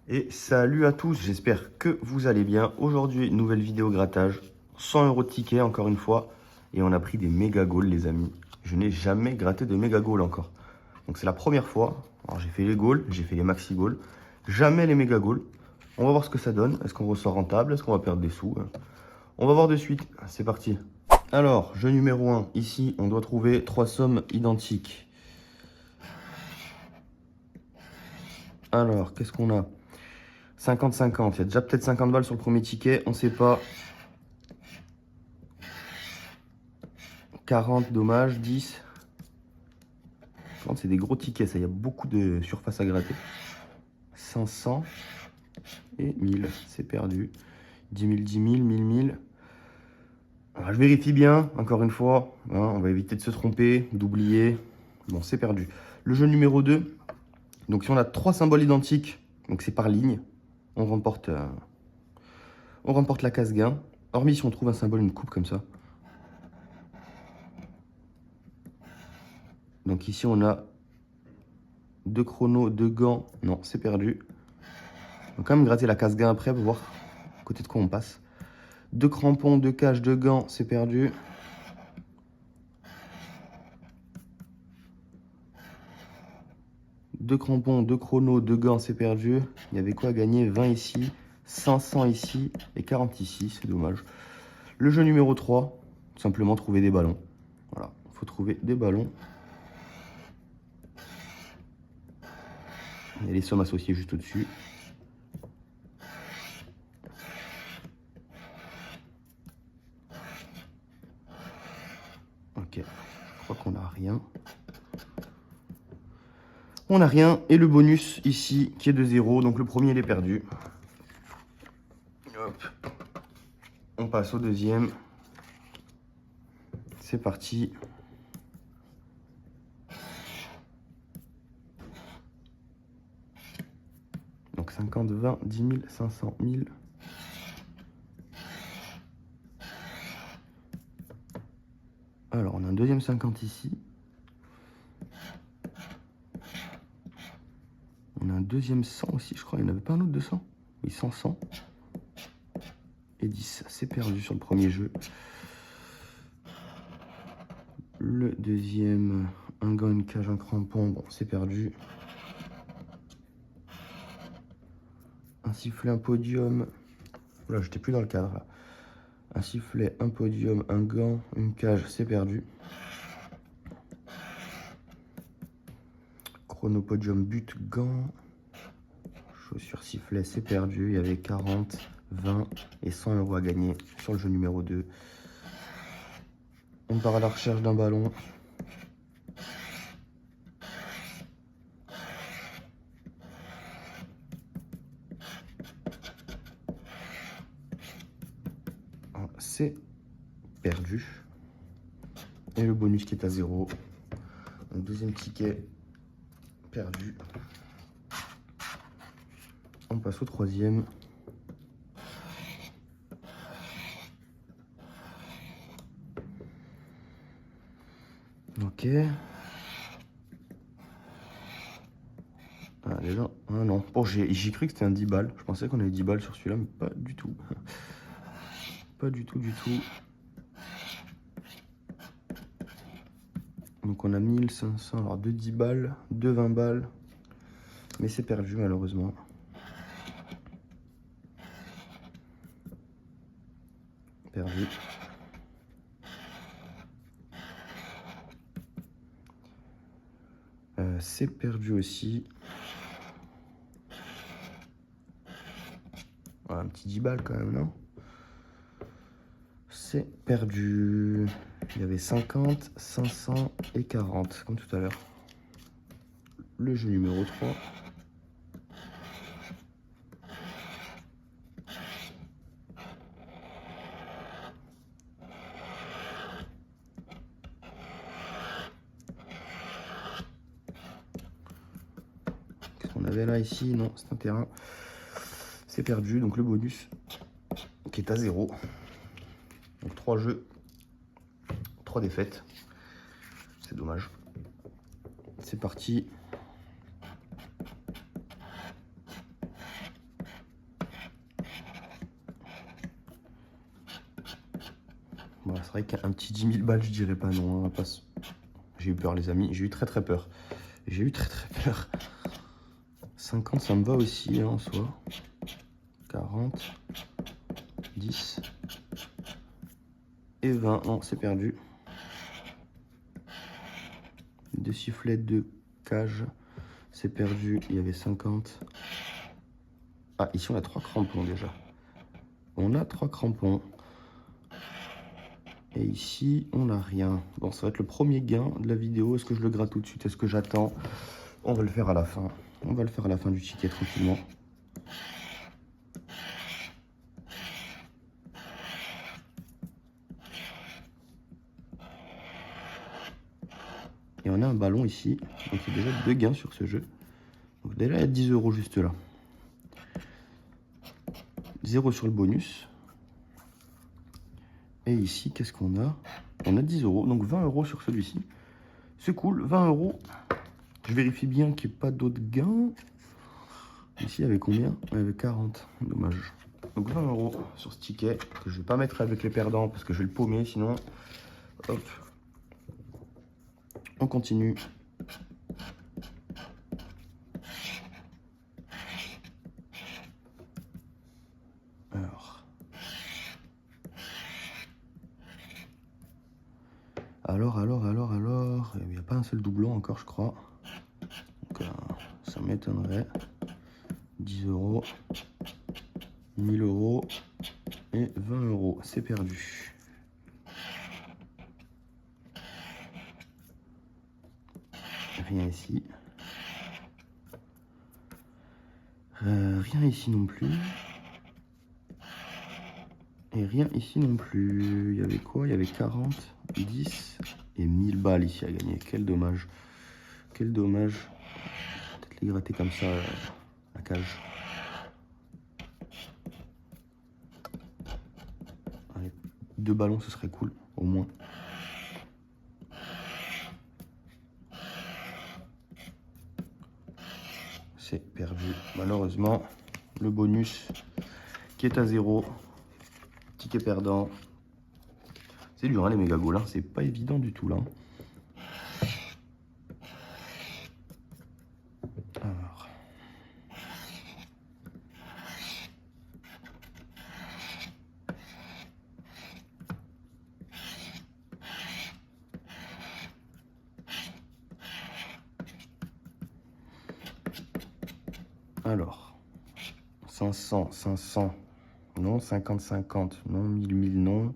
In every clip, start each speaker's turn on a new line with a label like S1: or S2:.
S1: Et salut à tous, j'espère que vous allez bien. Aujourd'hui, nouvelle vidéo grattage. 100 € de ticket encore une fois. Et on a pris des méga goals les amis. Je n'ai jamais gratté de méga goals encore. Donc c'est la première fois. Alors j'ai fait les goals, j'ai fait les maxi goals. Jamais les méga goals. On va voir ce que ça donne. Est-ce qu'on ressort rentable? Est-ce qu'on va perdre des sous? On va voir de suite. C'est parti. Alors, jeu numéro 1. Ici, on doit trouver 3 sommes identiques. Alors, qu'est-ce qu'on a? 50-50, il y a déjà peut-être 50 balles sur le premier ticket, on ne sait pas. 40, dommage, 10. C'est des gros tickets, ça, il y a beaucoup de surface à gratter. 500 et 1000, c'est perdu. 10 000, 10 000, 1000, 1000. Alors, je vérifie bien, encore une fois, hein, on va éviter de se tromper, d'oublier. Bon, c'est perdu. Le jeu numéro 2, donc si on a 3 symboles identiques, donc c'est par ligne, on remporte la case gain. Hormis si on trouve un symbole, une coupe comme ça. Donc ici, on a 2 chronos, 2 gants. Non, c'est perdu. On va quand même gratter la case gain après pour voir à côté de quoi on passe. 2 crampons, 2 cages, 2 gants, c'est perdu. Deux crampons, 2 chronos, 2 gants, c'est perdu. Il y avait quoi à gagner? 20 ici, 500 ici et 40 ici, c'est dommage. Le jeu numéro 3, tout simplement trouver des ballons. Voilà, il faut trouver des ballons. Il y a les sommes associées juste au-dessus. Ok, je crois qu'on n'a rien. On n'a rien. Et le bonus ici qui est de 0. Donc le premier il est perdu. Hop. On passe au deuxième. C'est parti. Donc 50, 20, 10 000, 500, 1000. Alors on a un deuxième 50 ici. On a un deuxième 100 aussi, je crois. Il n'y en avait pas un autre de 100? Oui, 100, 100. Et 10, c'est perdu sur le premier jeu. Le deuxième, un gant, une cage, un crampon. Bon, c'est perdu. Un sifflet, un podium. Là, j'étais plus dans le cadre. Là. Un sifflet, un podium, un gant, une cage, c'est perdu. Chrono, podium, but, gant. Chaussures, sifflet, c'est perdu. Il y avait 40, 20 et 100 € à gagner sur le jeu numéro 2. On part à la recherche d'un ballon. C'est perdu. Et le bonus qui est à 0. Donc deuxième ticket perdu. On passe au troisième. Ok. Ah, déjà, ah non. Bon, j'ai cru que c'était un 10 balles. Je pensais qu'on avait 10 balles sur celui-là, mais pas du tout. Pas du tout, du tout. Donc on a 1500, alors 2 10 balles, 2 20 balles. Mais c'est perdu malheureusement. Perdu. C'est perdu aussi. Voilà, un petit 10 balles quand même, non? C'est perdu. Il y avait 50, 500 et 40, comme tout à l'heure. Le jeu numéro 3. Qu'est-ce qu'on avait là, ici? Non, c'est un terrain. C'est perdu, donc le bonus qui est à 0. Donc 3 jeux, 3 défaites. C'est dommage. C'est parti. c'est vrai qu'un petit 10 000 balles, je dirais pas non. Hein, j'ai eu peur, les amis. J'ai eu très peur. J'ai eu très peur. 50, ça me va aussi, hein, en soi. 40, 10 et 20. Non, c'est perdu. Deux sifflets de cage. C'est perdu. Il y avait 50. Ah, ici, on a 3 crampons déjà. On a 3 crampons. Et ici, on n'a rien. Bon, ça va être le premier gain de la vidéo. Est-ce que je le gratte tout de suite? Est-ce que j'attends? On va le faire à la fin. On va le faire à la fin du ticket tranquillement. Et on a un ballon ici. Donc il y a déjà 2 gains sur ce jeu. Donc déjà, il y a 10 € juste là. 0 sur le bonus. Et ici, qu'est-ce qu'on a? On a 10 €, donc 20 € sur celui-ci. C'est cool, 20 €. Je vérifie bien qu'il n'y ait pas d'autres gains. Ici, il y avait combien? Il y avait 40, dommage. Donc 20 € sur ce ticket, que je ne vais pas mettre avec les perdants parce que je vais le paumer sinon. Hop. On continue. Alors, il n'y a pas un seul doublon encore, je crois. Donc, ça m'étonnerait. 10 €, 1000 € et 20 €. C'est perdu. Rien ici. Rien ici non plus. Et rien ici non plus. Il y avait quoi? Il y avait 40, 10 et 1000 balles ici à gagner. Quel dommage. Quel dommage. Peut-être les gratter comme ça, la cage. Allez, 2 ballons, ce serait cool, au moins. C'est perdu. Malheureusement, le bonus qui est à 0. Ticket perdant. C'est dur, hein, les méga goals. Hein. C'est pas évident du tout, là. Alors. Alors. 500, 500. Non, 50, 50. Non, 1000, 1000, non.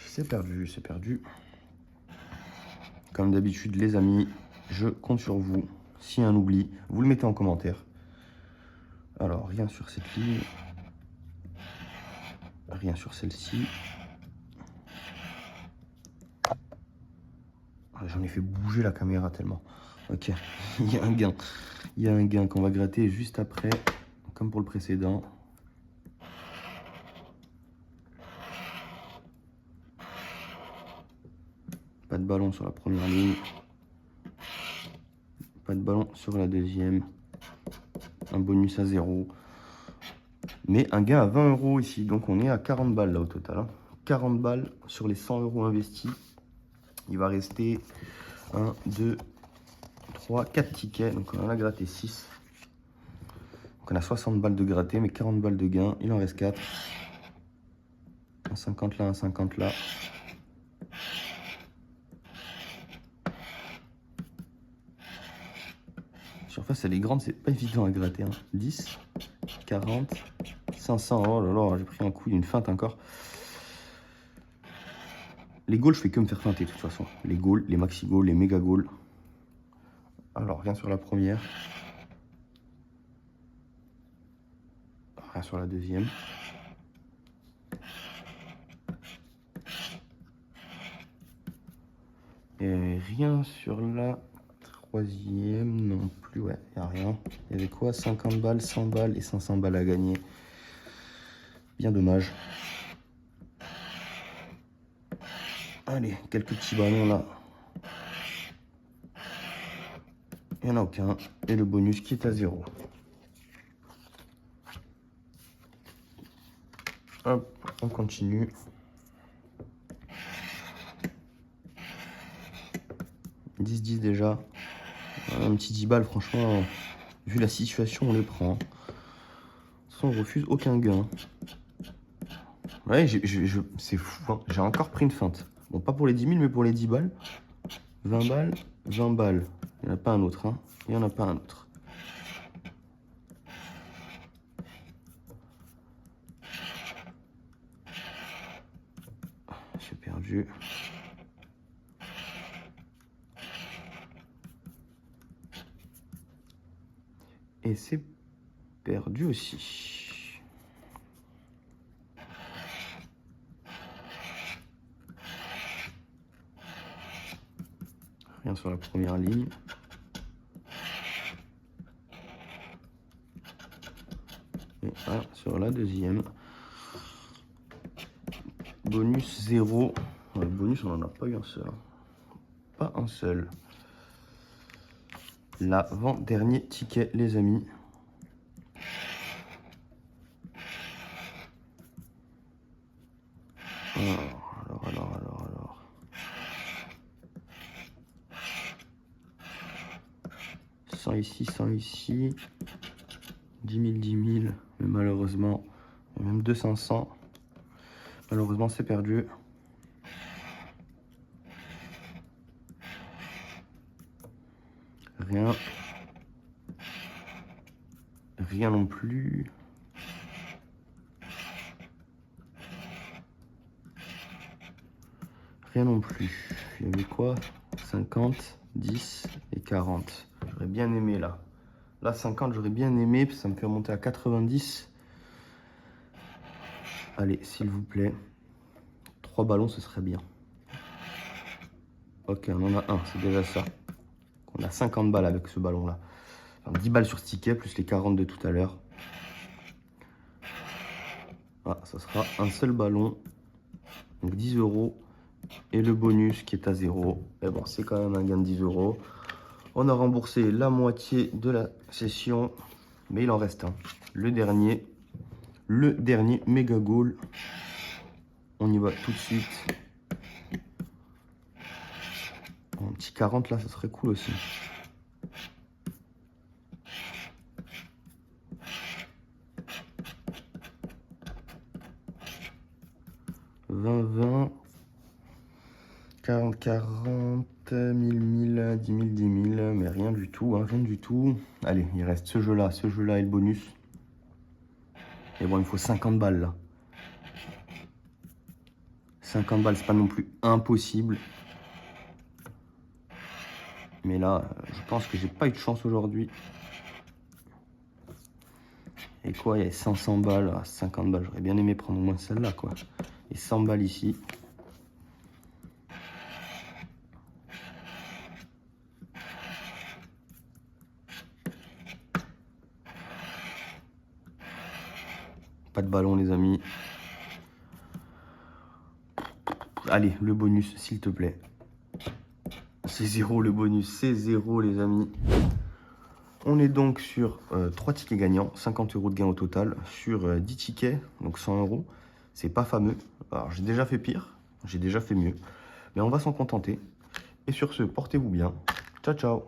S1: C'est perdu, c'est perdu. Comme d'habitude, les amis, je compte sur vous. S'il y a un oubli, vous le mettez en commentaire. Alors, rien sur cette ligne. Rien sur celle-ci. J'en ai fait bouger la caméra tellement. Ok, il y a un gain. Il y a un gain qu'on va gratter juste après, comme pour le précédent. Pas de ballon sur la première ligne. Pas de ballon sur la deuxième. Un bonus à 0. Mais un gain à 20 € ici. Donc on est à 40 balles là au total. Hein. 40 balles sur les 100 € investis. Il va rester 1, 2, 3, 4 tickets. Donc on en a gratté 6. Donc on a 60 balles de gratté, mais 40 balles de gain. Il en reste 4. Un 50 là, un 50 là. Surface, elle est grande, c'est pas évident à gratter. Hein. 10, 40, 500. Oh là là, j'ai pris un coup d'une feinte encore. Les goals, je fais que me faire feinter de toute façon. Les goals, les maxi goals, les méga goals. Alors, rien sur la première. Rien sur la deuxième. Et rien sur la troisième non plus. Ouais, il n'y a rien. Il y avait quoi? 50 balles, 100 balles et 500 balles à gagner. Bien dommage. Allez, quelques petits ballons là. Il n'y en a aucun. Et le bonus qui est à 0. Hop, on continue. « 10-10 déjà. Un petit 10 balles, franchement, vu la situation, on les prend. On refuse aucun gain. Ouais, c'est fou, hein. J'ai encore pris une feinte. Bon, pas pour les 10 000, mais pour les 10 balles. 20 balles, 20 balles. Il n'y en a pas un autre, hein. Il n'y en a pas un autre. J'ai perdu. Et c'est perdu aussi. Rien sur la première ligne. Et là, sur la deuxième. Bonus 0. Le bonus, on n'en a pas eu un seul. Pas un seul. L'avant-dernier ticket, les amis. Alors. 100 ici, 100 ici. 10 000, 10 000. Mais malheureusement, même 200, 100. Malheureusement, c'est perdu. Rien. Rien non plus. Rien non plus. Il y avait quoi? 50, 10 et 40. J'aurais bien aimé là. Là, 50, j'aurais bien aimé. Ça me fait remonter à 90. Allez, s'il vous plaît. 3 ballons, ce serait bien. Ok, on en a un. C'est déjà ça. On a 50 balles avec ce ballon-là. Enfin, 10 balles sur ce ticket, plus les 40 de tout à l'heure. Ah, ça sera un seul ballon. Donc 10 €. Et le bonus qui est à 0. Mais bon, c'est quand même un gain de 10 €. On a remboursé la moitié de la session. Mais il en reste un. Le dernier méga goal. On y va tout de suite. Un petit 40 là, ça serait cool aussi. « 20, 40, 40, 1000, 1000, 10 000, 10 000, mais rien du tout, hein, rien du tout. Allez, il reste ce jeu-là et le bonus. Et bon, il me faut 50 balles là. 50 balles, c'est pas non plus impossible. Mais là, je pense que j'ai pas eu de chance aujourd'hui. Et quoi, il y a 500 balles, 50 balles. J'aurais bien aimé prendre au moins celle-là, quoi. Et 100 balles ici. Pas de ballon, les amis. Allez, le bonus, s'il te plaît. C'est 0 le bonus, c'est 0 les amis. On est donc sur 3 tickets gagnants, 50 € de gain au total, sur 10 tickets, donc 100 €. C'est pas fameux. Alors j'ai déjà fait pire, j'ai déjà fait mieux. Mais on va s'en contenter. Et sur ce, portez-vous bien. Ciao, ciao.